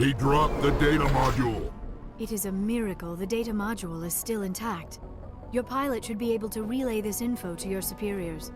They dropped the data module. It is a miracle the data module is still intact. Your pilot should be able to relay this info to your superiors.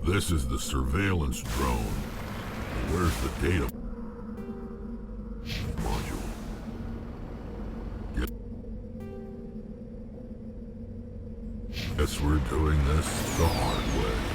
This is the surveillance drone. Where's the data module? Guess we're doing this the hard way.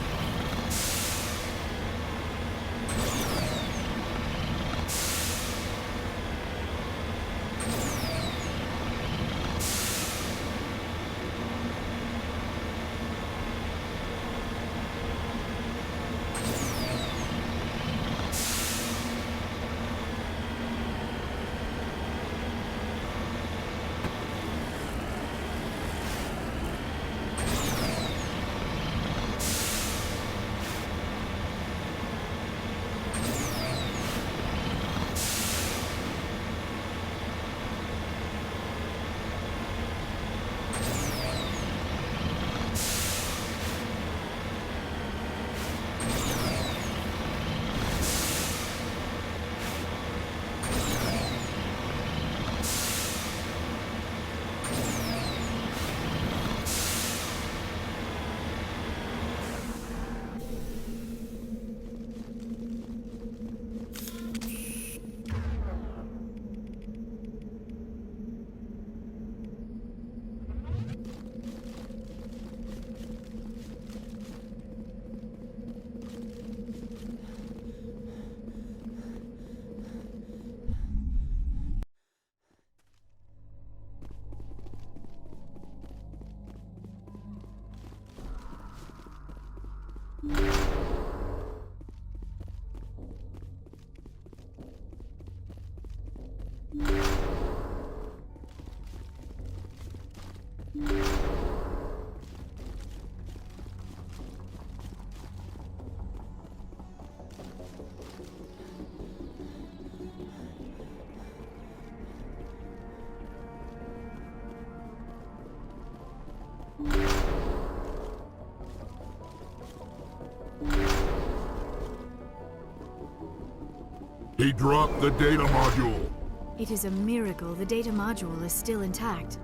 He dropped the data module. It is a miracle the data module is still intact.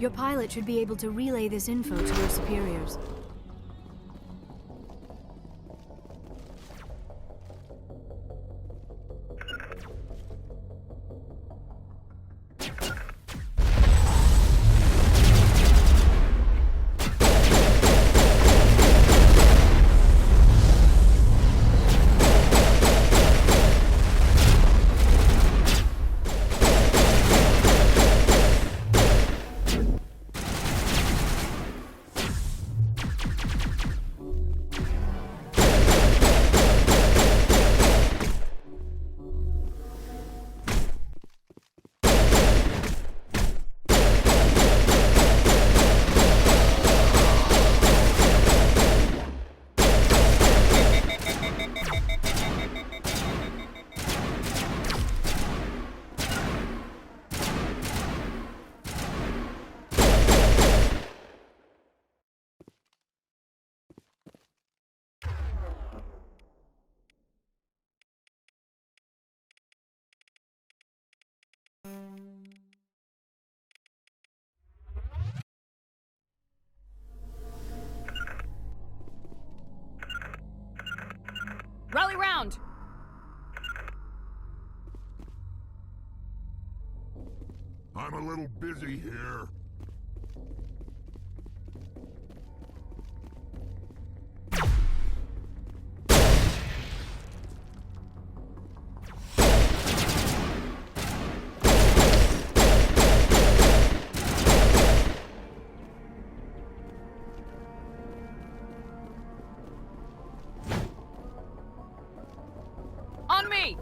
Your pilot should be able to relay this info to your superiors. Rally round! I'm a little busy here. On me!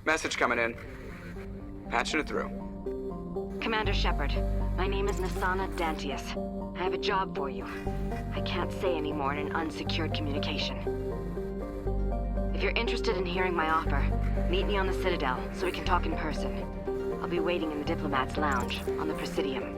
Message coming in. Patching it through. Commander Shepard, my name is Nassana Dantius. I have a job for you. I can't say any more in an unsecured communication. If you're interested in hearing my offer, meet me on the Citadel so we can talk in person. I'll be waiting in the Diplomat's Lounge on the Presidium.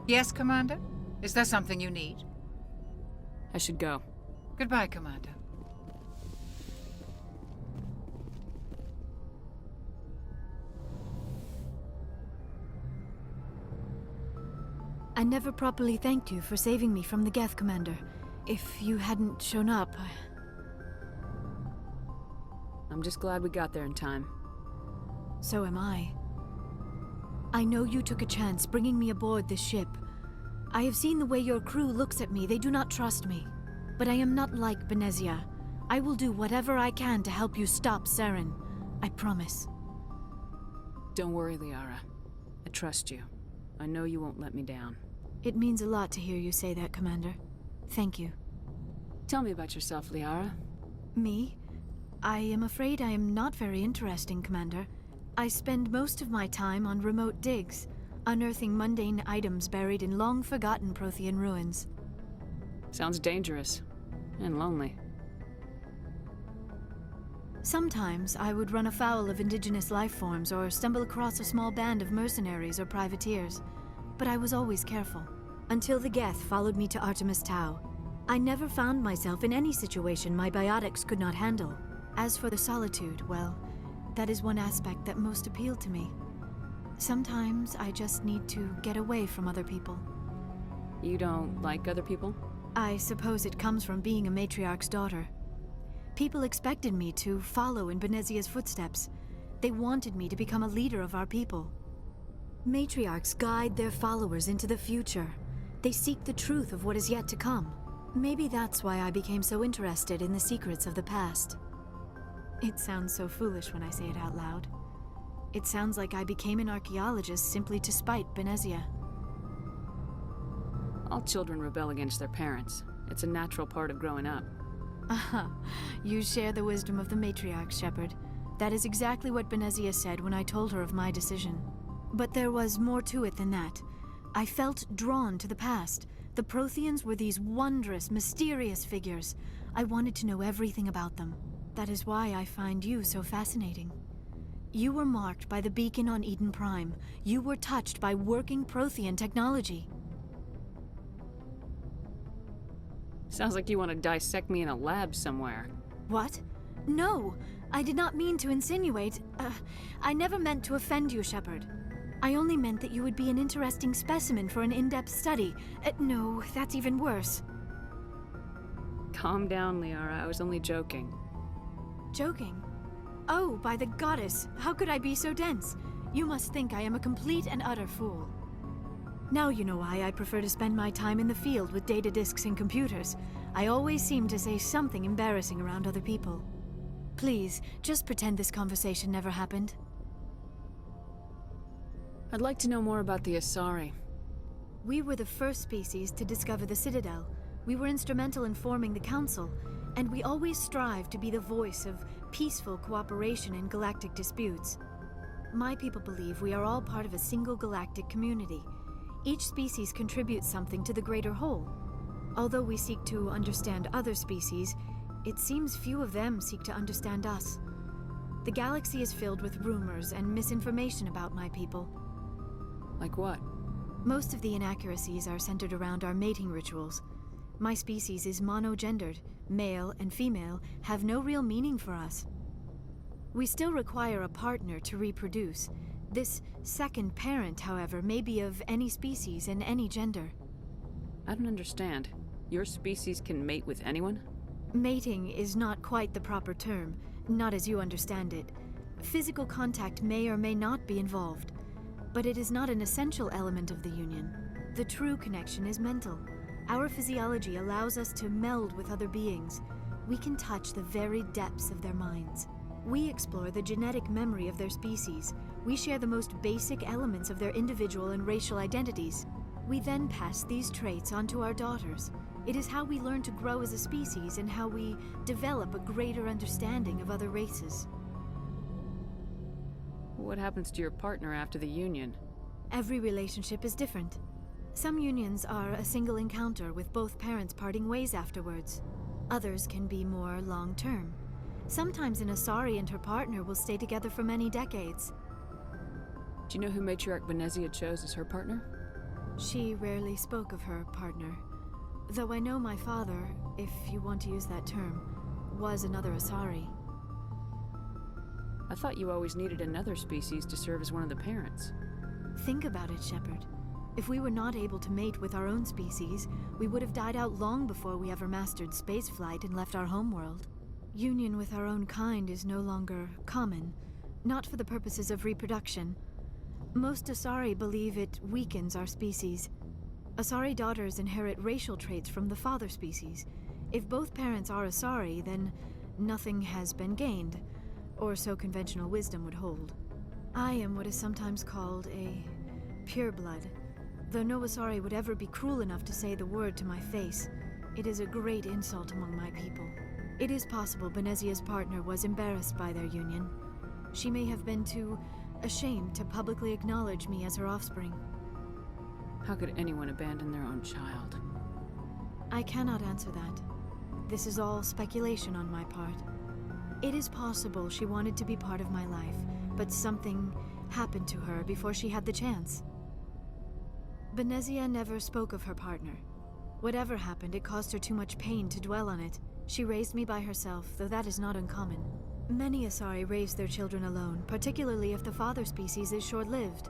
Yes, Commander? Is there something you need? I should go. Goodbye, Commander. I never properly thanked you for saving me from the Geth, Commander. If you hadn't shown up, I'm just glad we got there in time. so am I. I know you took a chance bringing me aboard this ship. I have seen the way your crew looks at me. They do not trust me. But I am not like Benezia. I will do whatever I can to help you stop Saren. I promise. Don't worry, Liara. I trust you. I know you won't let me down. It means a lot to hear you say that, Commander. Thank you. Tell me about yourself, Liara. Me? I am afraid I am not very interesting, Commander. I spend most of my time on remote digs, unearthing mundane items buried in long-forgotten Prothean ruins. Sounds dangerous. And lonely. Sometimes I would run afoul of indigenous life forms or stumble across a small band of mercenaries or privateers. But I was always careful. Until the Geth followed me to Artemis Tau. I never found myself in any situation my biotics could not handle. As for the solitude, well, that is one aspect that most appealed to me. Sometimes I just need to get away from other people. You don't like other people? I suppose it comes from being a matriarch's daughter. People expected me to follow in Benezia's footsteps. They wanted me to become a leader of our people. Matriarchs guide their followers into the future. They seek the truth of what is yet to come. Maybe that's why I became so interested in the secrets of the past. It sounds so foolish when I say it out loud. It sounds like I became an archaeologist simply to spite Benezia. All children rebel against their parents. It's a natural part of growing up. Aha, you share the wisdom of the matriarch, Shepard. That is exactly what Benezia said when I told her of my decision. But there was more to it than that. I felt drawn to the past. The Protheans were these wondrous, mysterious figures. I wanted to know everything about them. That is why I find you so fascinating. You were marked by the beacon on Eden Prime. You were touched by working Prothean technology. Sounds like you want to dissect me in a lab somewhere. What? No, I did not mean to insinuate. I never meant to offend you, Shepard. I only meant that you would be an interesting specimen for an in-depth study. No, that's even worse. Calm down, Liara. I was only joking. Joking? Oh, by the goddess, how could I be so dense? You must think I am a complete and utter fool. Now you know why I prefer to spend my time in the field with data disks and computers. I always seem to say something embarrassing around other people. Please, just pretend this conversation never happened. I'd like to know more about the Asari. We were the first species to discover the Citadel. We were instrumental in forming the Council, and we always strive to be the voice of peaceful cooperation in galactic disputes. My people believe we are all part of a single galactic community. Each species contributes something to the greater whole. Although we seek to understand other species, it seems few of them seek to understand us. The galaxy is filled with rumors and misinformation about my people. Like what? Most of the inaccuracies are centered around our mating rituals. My species is monogendered. Male and female have no real meaning for us. We still require a partner to reproduce. This second parent, however, may be of any species and any gender. I don't understand. Your species can mate with anyone? Mating is not quite the proper term, not as you understand it. Physical contact may or may not be involved, but it is not an essential element of the union. The true connection is mental. Our physiology allows us to meld with other beings. We can touch the very depths of their minds. We explore the genetic memory of their species. We share the most basic elements of their individual and racial identities. We then pass these traits on to our daughters. It is how we learn to grow as a species and how we develop a greater understanding of other races. What happens to your partner after the union? Every relationship is different. Some unions are a single encounter with both parents parting ways afterwards. Others can be more long-term. Sometimes an Asari and her partner will stay together for many decades. Do you know who Matriarch Benezia chose as her partner? She rarely spoke of her partner. Though I know my father, if you want to use that term, was another Asari. I thought you always needed another species to serve as one of the parents. Think about it, Shepard. If we were not able to mate with our own species, we would have died out long before we ever mastered spaceflight and left our homeworld. Union with our own kind is no longer common, not for the purposes of reproduction. Most Asari believe it weakens our species. Asari daughters inherit racial traits from the father species. If both parents are Asari, then nothing has been gained, or so conventional wisdom would hold. I am what is sometimes called a pureblood. Though no Asari would ever be cruel enough to say the word to my face, it is a great insult among my people. It is possible Benezia's partner was embarrassed by their union. She may have been too ashamed to publicly acknowledge me as her offspring. How could anyone abandon their own child? I cannot answer that. This is all speculation on my part. It is possible she wanted to be part of my life, but something happened to her before she had the chance. Benezia never spoke of her partner. Whatever happened, it caused her too much pain to dwell on it. She raised me by herself, though that is not uncommon. Many Asari raise their children alone, particularly if the father species is short-lived.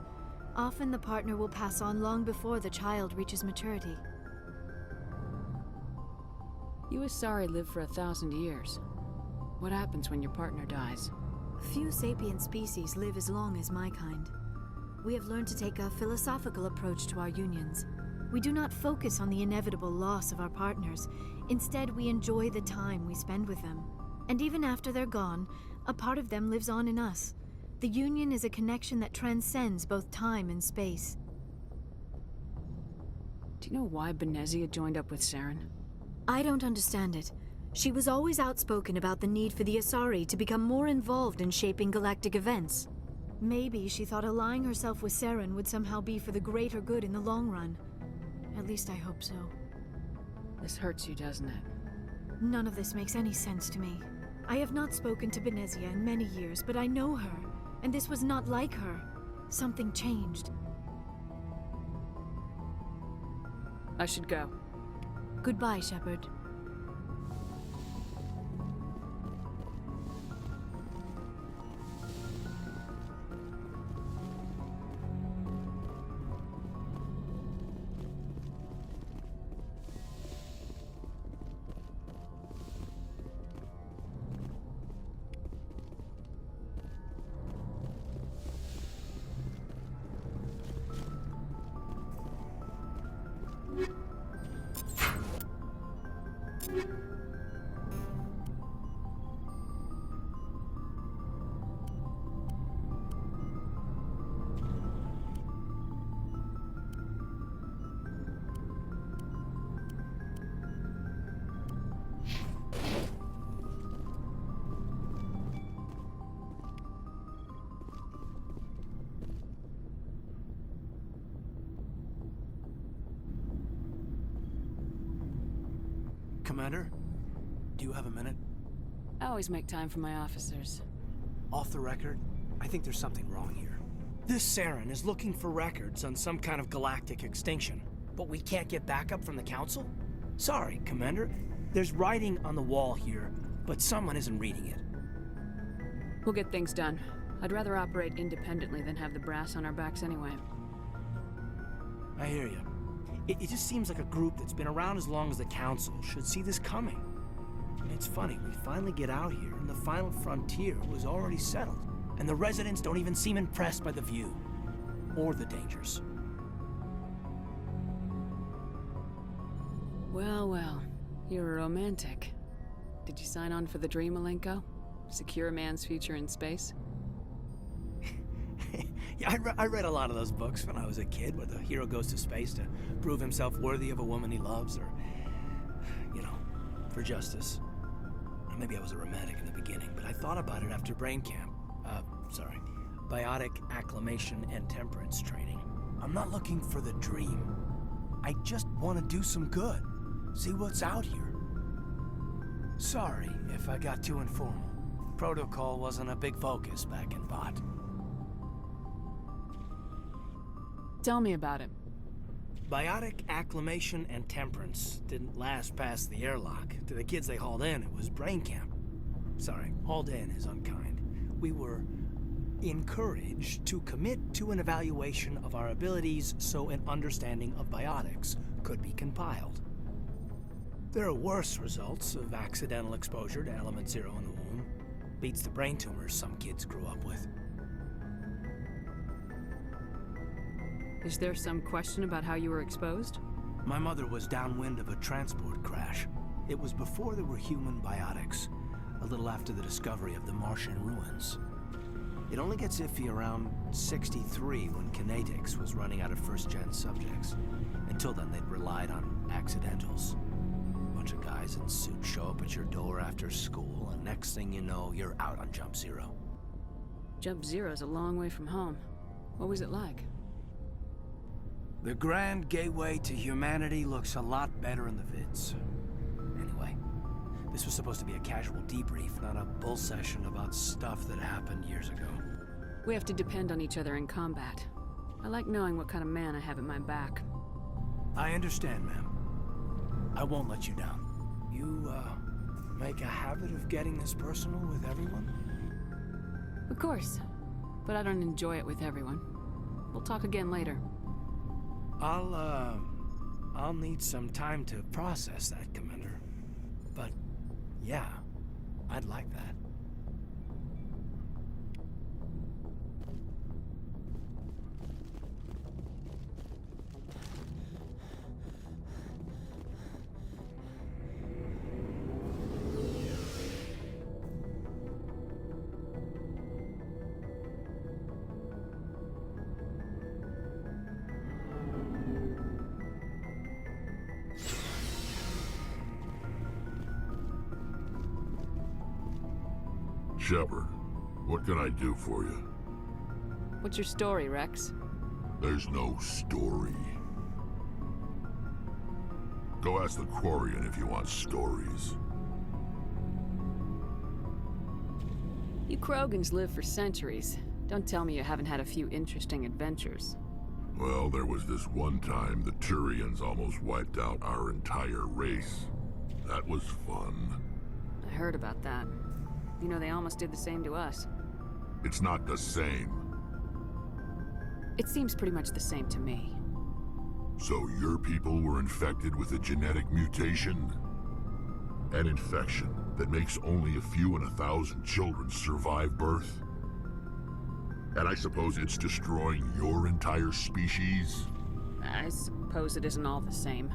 Often the partner will pass on long before the child reaches maturity. You Asari live for 1,000 years. What happens when your partner dies? Few sapient species live as long as my kind. We have learned to take a philosophical approach to our unions. We do not focus on the inevitable loss of our partners. Instead, we enjoy the time we spend with them. And even after they're gone, a part of them lives on in us. The union is a connection that transcends both time and space. Do you know why Benezia joined up with Saren? I don't understand it. She was always outspoken about the need for the Asari to become more involved in shaping galactic events. Maybe she thought allying herself with Saren would somehow be for the greater good in the long run. At least I hope so. This hurts you, doesn't it? None of this makes any sense to me. I have not spoken to Benezia in many years, but I know her, and this was not like her. Something changed. I should go. Goodbye, Shepard. Commander, do you have a minute? I always make time for my officers. Off the record, I think there's something wrong here. This Saren is looking for records on some kind of galactic extinction, but we can't get backup from the Council? Sorry, Commander. There's writing on the wall here, but someone isn't reading it. We'll get things done. I'd rather operate independently than have the brass on our backs anyway. I hear you. It just seems like a group that's been around as long as the Council should see this coming. And it's funny, we finally get out here, and the final frontier was already settled. And the residents don't even seem impressed by the view. Or the dangers. Well, well. You're a romantic. Did you sign on for the dream, Malenko? Secure a man's future in space? Yeah, I read a lot of those books when I was a kid, where the hero goes to space to prove himself worthy of a woman he loves, or, you know, for justice. Or maybe I was a romantic in the beginning, but I thought about it after brain camp. Biotic acclimation and temperance training. I'm not looking for the dream. I just want to do some good. See what's out here. Sorry if I got too informal. Protocol wasn't a big focus back in Bot. Tell me about it. Biotic acclimation and temperance didn't last past the airlock. To the kids they hauled in, it was brain camp. Sorry, hauled in is unkind. We were encouraged to commit to an evaluation of our abilities so an understanding of biotics could be compiled. There are worse results of accidental exposure to element 0 in the womb. Beats the brain tumors some kids grew up with. Is there some question about how you were exposed? My mother was downwind of a transport crash. It was before there were human biotics, a little after the discovery of the Martian ruins. It only gets iffy around 63 when Kinetics was running out of first-gen subjects. Until then, they'd relied on accidentals. A bunch of guys in suits show up at your door after school, and next thing you know, you're out on Jump Zero. Jump Zero's a long way from home. What was it like? The grand gateway to humanity looks a lot better in the vids. Anyway, this was supposed to be a casual debrief, not a bull session about stuff that happened years ago. We have to depend on each other in combat. I like knowing what kind of man I have at my back. I understand, ma'am. I won't let you down. You, make a habit of getting this personal with everyone? Of course. But I don't enjoy it with everyone. We'll talk again later. I'll need some time to process that, Commander. But, yeah, I'd like that. Shepard, what can I do for you? What's your story, Rex? There's no story. Go ask the Quarian if you want stories. You Krogans live for centuries. Don't tell me you haven't had a few interesting adventures. Well, there was this one time the Turians almost wiped out our entire race. That was fun. I heard about that. You know, they almost did the same to us. It's not the same. It seems pretty much the same to me. So your people were infected with a genetic mutation? An infection that makes only a few in 1,000 children survive birth? And I suppose it's destroying your entire species? I suppose it isn't all the same.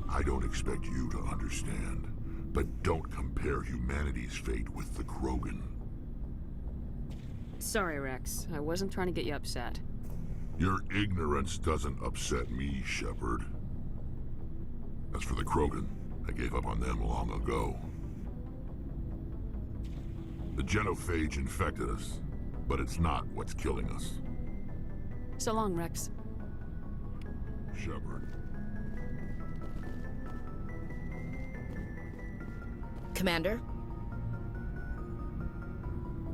I don't expect you to understand, but don't compare humanity's fate with the Krogan. Sorry, Rex. I wasn't trying to get you upset. Your ignorance doesn't upset me, Shepard. As for the Krogan, I gave up on them long ago. The genophage infected us, but it's not what's killing us. So long, Rex. Shepard. Commander?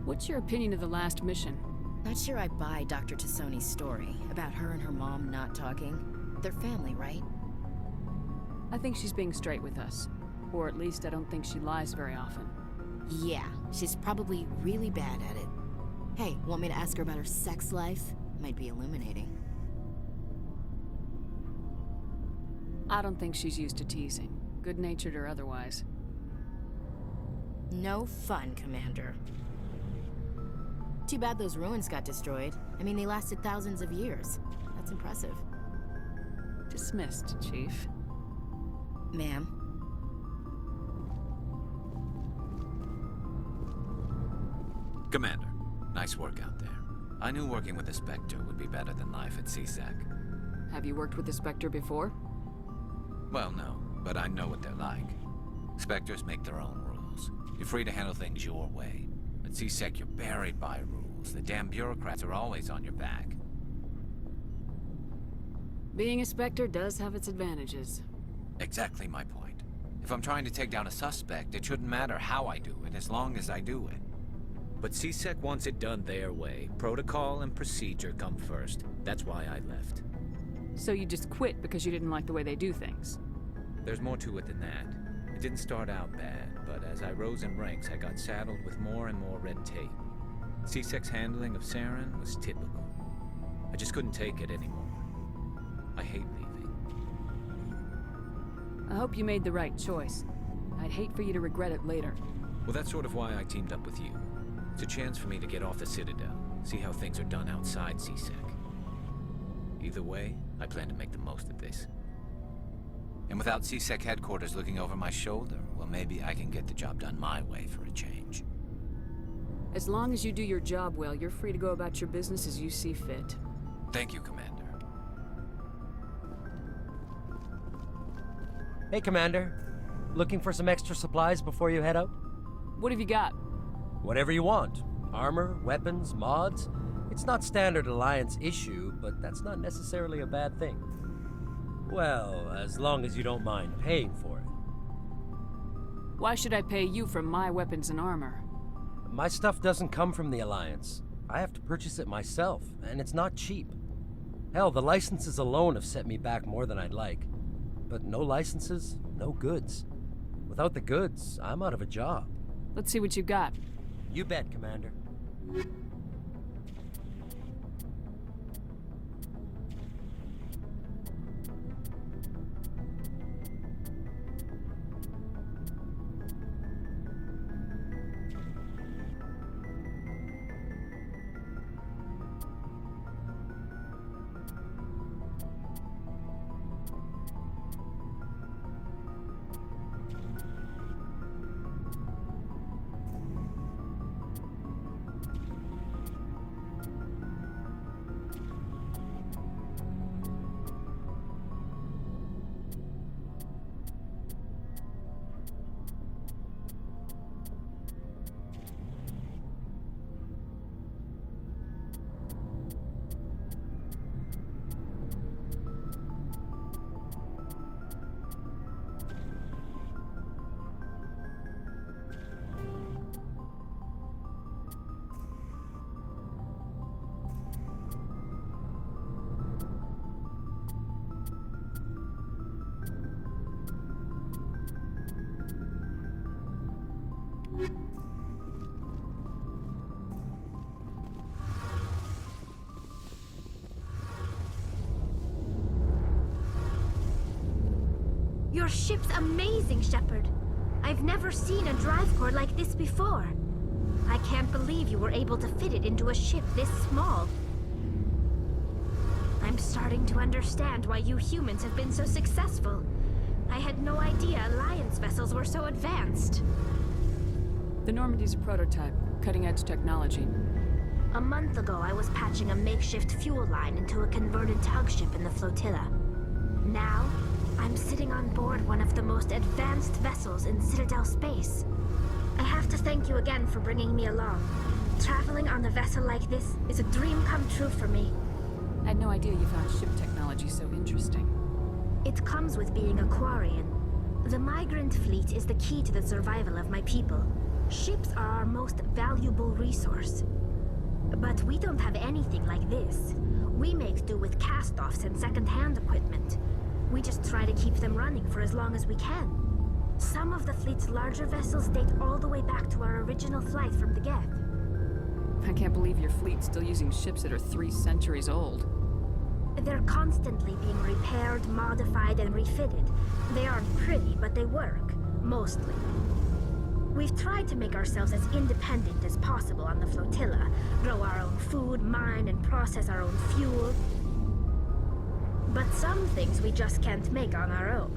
What's your opinion of the last mission? Not sure I buy Dr. Tassoni's story about her and her mom not talking. They're family, right? I think she's being straight with us. Or at least I don't think she lies very often. Yeah, she's probably really bad at it. Hey, want me to ask her about her sex life? Might be illuminating. I don't think she's used to teasing, good-natured or otherwise. No fun, Commander. Too bad those ruins got destroyed. I mean, they lasted thousands of years. That's impressive. Dismissed, Chief. Ma'am. Commander, nice work out there. I knew working with the Spectre would be better than life at CSEC. Have you worked with the Spectre before? Well, no, but I know what they're like. Spectres make their own rules. You're free to handle things your way. At CSEC, you're buried by rules. The damn bureaucrats are always on your back. Being a Spectre does have its advantages. Exactly my point. If I'm trying to take down a suspect, it shouldn't matter how I do it, as long as I do it. But CSEC wants it done their way. Protocol and procedure come first. That's why I left. So you just quit because you didn't like the way they do things? There's more to it than that. It didn't start out bad, but as I rose in ranks, I got saddled with more and more red tape. CSEC's handling of Saren was typical. I just couldn't take it anymore. I hate leaving. I hope you made the right choice. I'd hate for you to regret it later. Well, that's sort of why I teamed up with you. It's a chance for me to get off the Citadel, see how things are done outside CSEC. Either way, I plan to make the most of this. And without CSEC headquarters looking over my shoulder, well, maybe I can get the job done my way for a change. As long as you do your job well, you're free to go about your business as you see fit. Thank you, Commander. Hey, Commander. Looking for some extra supplies before you head out? What have you got? Whatever you want. Armor, weapons, mods. It's not standard Alliance issue, but that's not necessarily a bad thing. Well, as long as you don't mind paying for it. Why should I pay you for my weapons and armor? My stuff doesn't come from the Alliance. I have to purchase it myself, and it's not cheap. Hell, the licenses alone have set me back more than I'd like. But no licenses, no goods. Without the goods, I'm out of a job. Let's see what you got. You bet, Commander. Your ship's amazing, Shepard. I've never seen a drive core like this before. I can't believe you were able to fit it into a ship this small. I'm starting to understand why you humans have been so successful. I had no idea Alliance vessels were so advanced. The Normandy's a prototype, cutting-edge technology. A month ago, I was patching a makeshift fuel line into a converted tug ship in the flotilla. Now, I'm sitting on board one of the most advanced vessels in Citadel space. I have to thank you again for bringing me along. Traveling on a vessel like this is a dream come true for me. I had no idea you found ship technology so interesting. It comes with being a Quarian. The migrant fleet is the key to the survival of my people. Ships are our most valuable resource. But we don't have anything like this. We make do with cast-offs and second-hand equipment. We just try to keep them running for as long as we can. Some of the fleet's larger vessels date all the way back to our original flight from the Geth. I can't believe your fleet's still using ships that are 3 centuries old. They're constantly being repaired, modified, and refitted. They aren't pretty, but they work. Mostly. We've tried to make ourselves as independent as possible on the flotilla, grow our own food, mine and process our own fuel. But some things we just can't make on our own.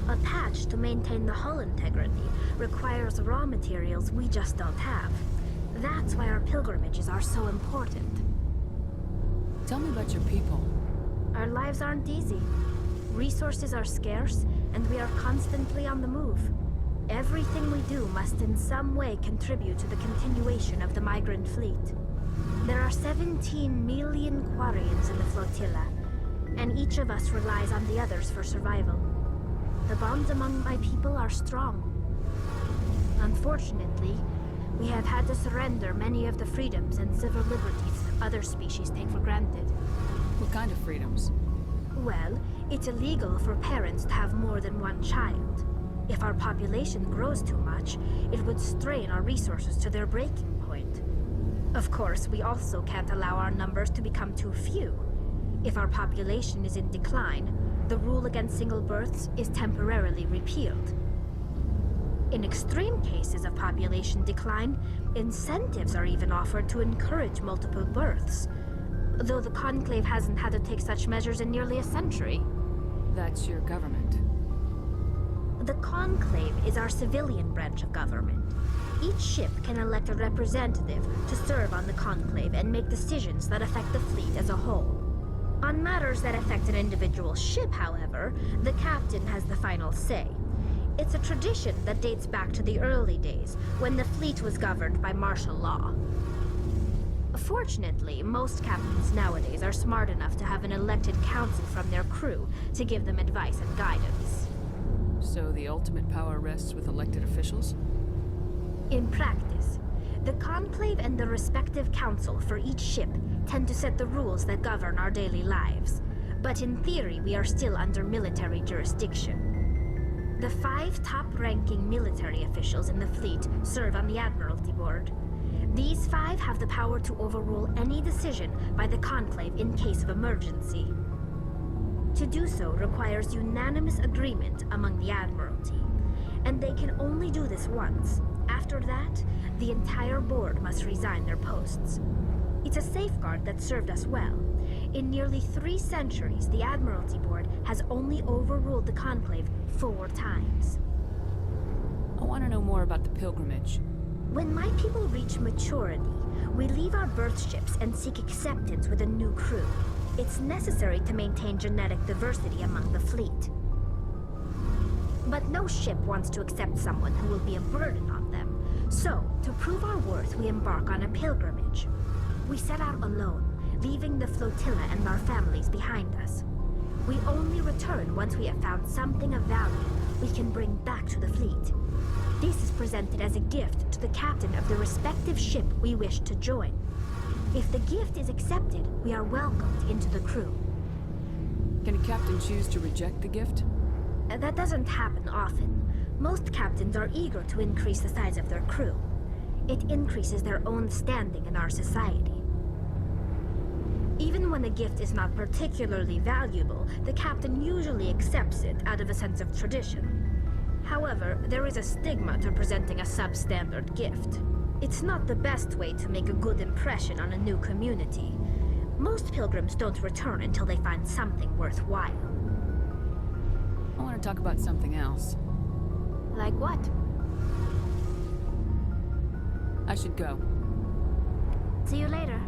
A patch to maintain the hull integrity requires raw materials we just don't have. That's why our pilgrimages are so important. Tell me about your people. Our lives aren't easy. Resources are scarce, and we are constantly on the move. Everything we do must in some way contribute to the continuation of the migrant fleet. There are 17 million Quarians in the flotilla, and each of us relies on the others for survival. The bonds among my people are strong. Unfortunately, we have had to surrender many of the freedoms and civil liberties other species take for granted. What kind of freedoms? Well, it's illegal for parents to have more than one child. If our population grows too much, it would strain our resources to their breaking point. Of course, we also can't allow our numbers to become too few. If our population is in decline, the rule against single births is temporarily repealed. In extreme cases of population decline, incentives are even offered to encourage multiple births, though the Conclave hasn't had to take such measures in nearly a century. That's your government. The Conclave is our civilian branch of government. Each ship can elect a representative to serve on the Conclave and make decisions that affect the fleet as a whole. On matters that affect an individual ship, however, the captain has the final say. It's a tradition that dates back to the early days, when the fleet was governed by martial law. Fortunately, most captains nowadays are smart enough to have an elected council from their crew to give them advice and guidance. So the ultimate power rests with elected officials? In practice, the Conclave and the respective council for each ship tend to set the rules that govern our daily lives. But in theory, we are still under military jurisdiction. The 5 top-ranking military officials in the fleet serve on the Admiralty Board. These 5 have the power to overrule any decision by the Conclave in case of emergency. To do so requires unanimous agreement among the Admiralty, and they can only do this once. After that, the entire board must resign their posts. It's a safeguard that served us well. In nearly 3 centuries, the Admiralty Board has only overruled the Conclave 4 times. I want to know more about the pilgrimage. When my people reach maturity, we leave our birth ships and seek acceptance with a new crew. It's necessary to maintain genetic diversity among the fleet. But no ship wants to accept someone who will be a burden on them. So, to prove our worth, we embark on a pilgrimage. We set out alone, leaving the flotilla and our families behind us. We only return once we have found something of value we can bring back to the fleet. This is presented as a gift to the captain of the respective ship we wish to join. If the gift is accepted, we are welcomed into the crew. Can a captain choose to reject the gift? That doesn't happen often. Most captains are eager to increase the size of their crew. It increases their own standing in our society. Even when a gift is not particularly valuable, the captain usually accepts it out of a sense of tradition. However, there is a stigma to presenting a substandard gift. It's not the best way to make a good impression on a new community. Most pilgrims don't return until they find something worthwhile. I want to talk about something else. Like what? I should go. See you later.